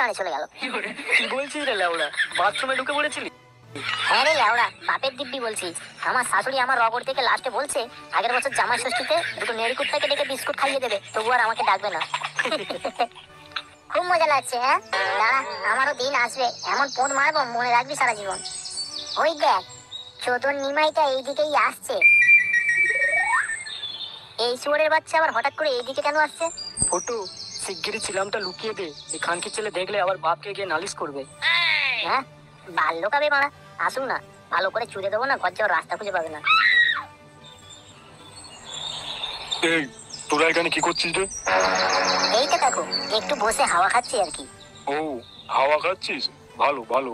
গাড়ি চলে গেল। কি বলছিস রে লেওড়া, বাথরুমে ঢুকে পড়েছিলি? হ্যাঁ রে লেওড়া, বাপের দিব্যি বলছি। আমার শাশুড়ি আমার রগর থেকে লাস্টে বলছে আগের বছর জামাই ষষ্ঠীতে দুটো নেড়িকুটটাকে ডেকে বিস্কুট খাইয়ে দেবে, তবু আর আমাকে ডাকবে না। খুব মজা লাগছে। হ্যাঁ দাঁড়া, আমারও দিন আসবে, এমন পোঁত মারবো মনে রাখবি সারা জীবন। ওই দেখ, চোদন নিমাইটা এইদিকেই আসছে। এই শুয়োরের বাচ্চা আবার হঠাৎ করে এইদিকে কেন আসছে? ফটু, শিগগিরই ছিলামটা লুকিয়ে দে, এই খানকি ছেলে দেখলে আবার বাপকে গিয়ে নালিশ করবে। হ্যাঁ বাল্য কাবে মারা, আসুন না, ভালো করে চুড়ে দেবো না, ঘর যাওয়ার রাস্তা খুঁজে পাবে না। এই তোরা এখানে কি করছিস রে? এইটা দেখো, একটু বসে হাওয়া খাচ্ছি আর কি। ও, হাওয়া খাচ্ছিস? ভালো ভালো।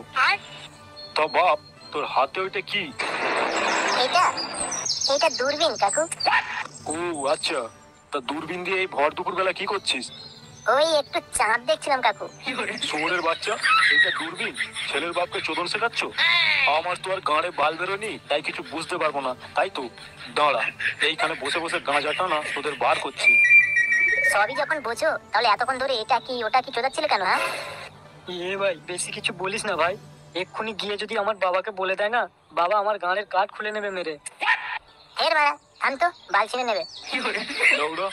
তা বাপ, তোর হাতে ওইটা কি? এটা এটা দূরবীন কাকু। ও আচ্ছা, তা দূরবীন দিয়ে এই ভর দুপুর বেলা কি করছিস? ওই একটু চাঁদ দেখছিলাম কাকু। শুয়োরের বাচ্চা, এটা দূরবীন? ছেলের বাপকে চোদন শেখাচ্ছ? আমার তো আর গাঁড়ে বাল বেরোনি, তাই কিছু বুঝতে পারবো না, তাই তো দাঁড়া, এইখানে বসে বসে গাঁজাটা না তোদের বার করছি। সবই যখন বোঝো, তাহলে এতক্ষণ ধরে এটা কি ওটা কি চোদাচ্ছিলে কেন? হ্যাঁ ভাই বেশি কিছু বলিস না ভাই, এক্ষুনি গিয়ে যদি আমার বাবাকে বলে দেয় না, বাবা আমার গাঁড়ের কাঠ খুলে নেবে মেরে। ফের মারা, থাম তো, বাল ছিঁড়ে নেবে। লাউড়া,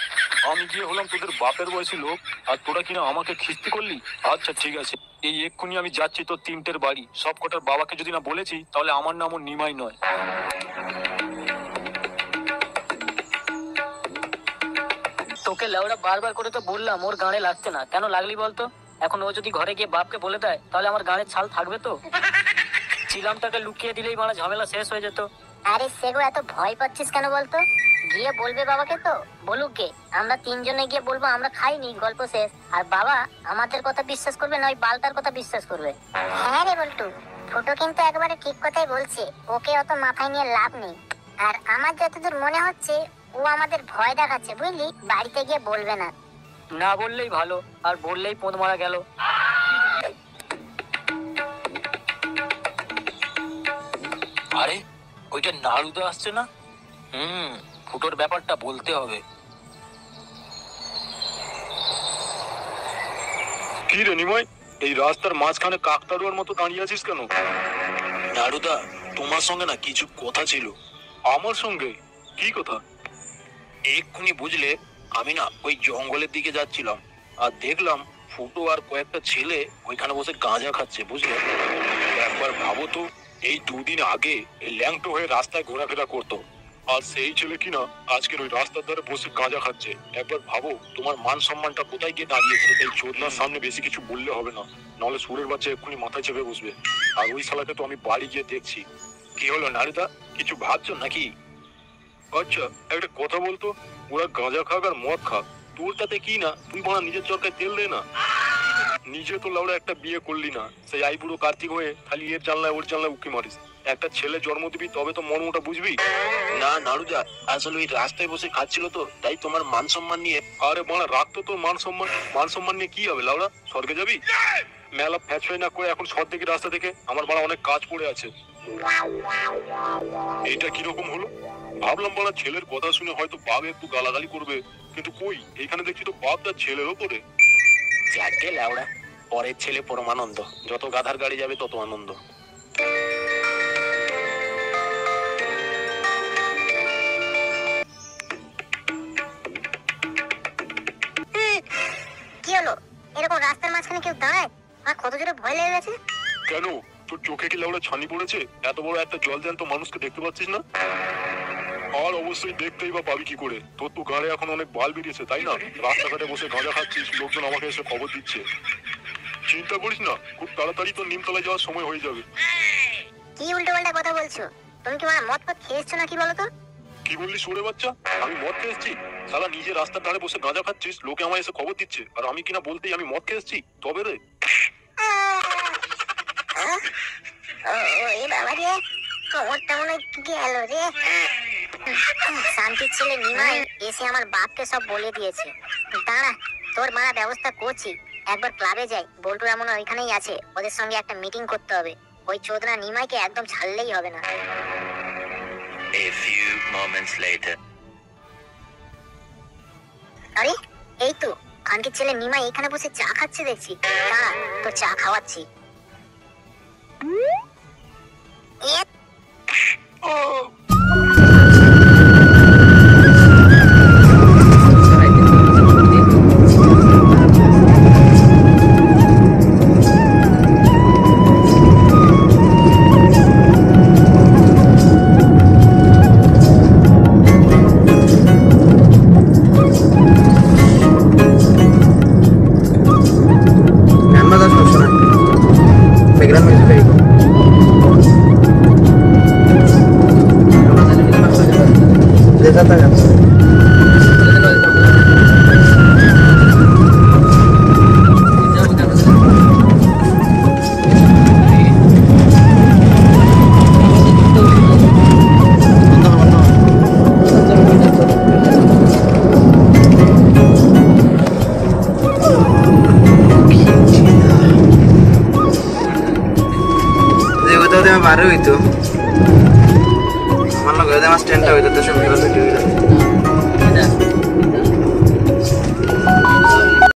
আমি গিয়ে হলাম তোদের বাপের বয়সী লোক, আর তোরা কিনা আমাকে খিস্তি করলি? আচ্ছা ঠিক আছে, এই এক্ষুনি আমি যাচ্ছি তোর তিনটের বাড়ি। সব কটার বাবাকে যদি না বলেছি, তাহলে আমার নামও নিমাই নয়। তোকে লেওড়া বারবার করে তো বললাম ওর গাঁড়ে লাগছে না, কেন লাগলি বলতো? এখন ও যদি ঘরে গিয়ে বাপকে বলে দেয়, তাহলে আমার গাঁড়ের ছাল থাকবে তো? চিলামটাকে লুকিয়ে দিলেই মানে ঝামেলা শেষ হয়ে যেত। আরে সেগো, এত ভয় পাচ্ছিস কেন বলতো? গিয়ে বলবে বাবাকে তো, বলুক গে, আমরা তিনজনে গিয়ে বলবো আমরা খাইনি, গল্প শেষ। আর বাবা আমাদের কথা বিশ্বাস করবে না, ওই বালটার কথা বিশ্বাস করবে। হ্যাঁ রে বল্টু, ছোটো কিন্তু একবারে ঠিক কথাই বলছে, ওকে অত মাথায় নিয়ে লাভ নেই। আর আমার যতদূর মনে হচ্ছে ও আমাদের ভয় দেখাচ্ছে, বুঝলি? বাড়িতে গিয়ে বলবে না। না বললেই ভালো, আর বললেই পোঁদ মারা গেল। আরে ওইটা নাড়ুদা আসছে না? ফুটোর ব্যাপারটা বলতে হবে। কি রে নিমাই, এই রাস্তার মাঝখানে কাকতাড়ুয়ার মতো দাঁড়িয়ে আছিস কেন? নাড়ুদা, তোমার সঙ্গে না কিছু কথা ছিল। আমার সঙ্গে? কি কথা? এক্ষুনি বুঝলে, আমি না ওই জঙ্গলের দিকে যাচ্ছিলাম, আর দেখলাম ফুটো আর কয়েকটা ছেলে ওইখানে বসে গাঁজা খাচ্ছে, বুঝলে? একবার ভাবো তো, এই দুদিন আগে এই ল্যাংটো হয়ে রাস্তায় ঘোরাফেরা করতো, আর সেই ছেলে কিনা আজকের ওই রাস্তার ধারে বসে গাঁজা খাচ্ছে। একবার ভাবো তোমার মান সম্মানটা কোথায় গিয়ে দাঁড়িয়েছে। এই চোদনার সামনে বেশি কিছু বললে হবে না, নাহলে সুরের বাচ্চা এক্ষুনি মাথায় চেপে বসবে। আর ওই শালাকে তো আমি বাড়ি গিয়ে দেখছি। কি হলো নারীদা, কিছু ভাবছো নাকি? আচ্ছা একটা কথা বলতো, ওরা গাঁজা খাক আর মদ খাক, তোর তাতে কি না? তুই বড় নিজের চরকায় তেল দে না। নিজে তো লাউড়া একটা বিয়ে করলি না, সেই আইবুড়ো কার্তিক হয়ে খালি এর জানলায় ওর জানলায় উকি মারিস। একটা ছেলে জন্ম দিবি, তবে তো মর্মটা বুঝবি। না নাড়ুদা, আসলে ওই রাস্তায় বসে খাচ্ছিল তো, তাই তোমার মান সম্মান নিয়ে। আরে বাড়া, রাখতো তোর মান সম্মান। মান সম্মান নিয়ে কি হবে লাউড়া? স্বর্গে যাবি? মেলা ফ্যাচফাই না করে এখন সর দেখি রাস্তা থেকে, আমার বাড়া অনেক কাজ পড়ে আছে। এটা কিরকম হলো? ভাবলাম বাড়া ছেলের কথা শুনে হয়তো বাপ একটু গালাগালি করবে, কিন্তু কই, এইখানে দেখছি তো বাপ তার ছেলের ওপরে। যাকে লাউড়া, পরের ছেলে পরমানন্দ, যত গাধার গাড়ি যাবে তত আনন্দ। কি হলো? এরকম রাস্তার মাঝখানে কেউ দাঁড়ায়? আর কত জোরে ভয় লেগে গেছে। কেন, তোর চোখে কি লাউড়া ছানি পড়েছে? এত বড় একটা জল জ্যান্ত মানুষকে দেখতে পাচ্ছিস না? আর অবশ্যই দেখতেই বা পাবি কি করে? তোর তো গাড়ে এখন অনেক বাল বেরিয়েছে, তাই না? রাস্তাঘাটে বসে গাঁজা খাচ্ছিস, লোকজন আমাকে এসে খবর দিচ্ছে। চিন্তা করিস না, খুব তাড়াতাড়ি তোর নিমতলায় যাওয়ার সময় হয়ে যাবে। কি উল্টো পাল্টা কথা বলছো? তুমি কি মানে মদ ফদ খেয়েছো নাকি বলো তো? কি বললি সরে বাচ্চা? আমি মদ খেয়ে এসেছি? শালা নিজে রাস্তার ধারে বসে গাঁজা খাচ্ছিস, লোকে আমায় এসে খবর দিচ্ছে, আর আমি কিনা বলতেই আমি মদ খেয়ে এসেছি? তবে রে ওই বাবা রে, কোমরটা মনে হয় গেল রে। শান্তির ছেলে নিমাই এসে আমার বাপকে সব বলে দিয়েছে। দাঁড়া, তোর মারা ব্যবস্থা করছি। একবার ক্লাবে যাই, বল্টুরা মনে হয় ওইখানেই আছে, ওদের সঙ্গে একটা মিটিং করতে হবে। ওই চোদনা নিমাইকে একদম ছাড়লেই হবে না। A few moments later. আরে এই তো, খানকির ছেলে নিমাই এখানে বসে চা খাচ্ছে দেখছি। না, তো চা খাওয়াচ্ছি। বারে হইতো আমার লগে আমার স্ট্যান্ডটা হইতো তো সব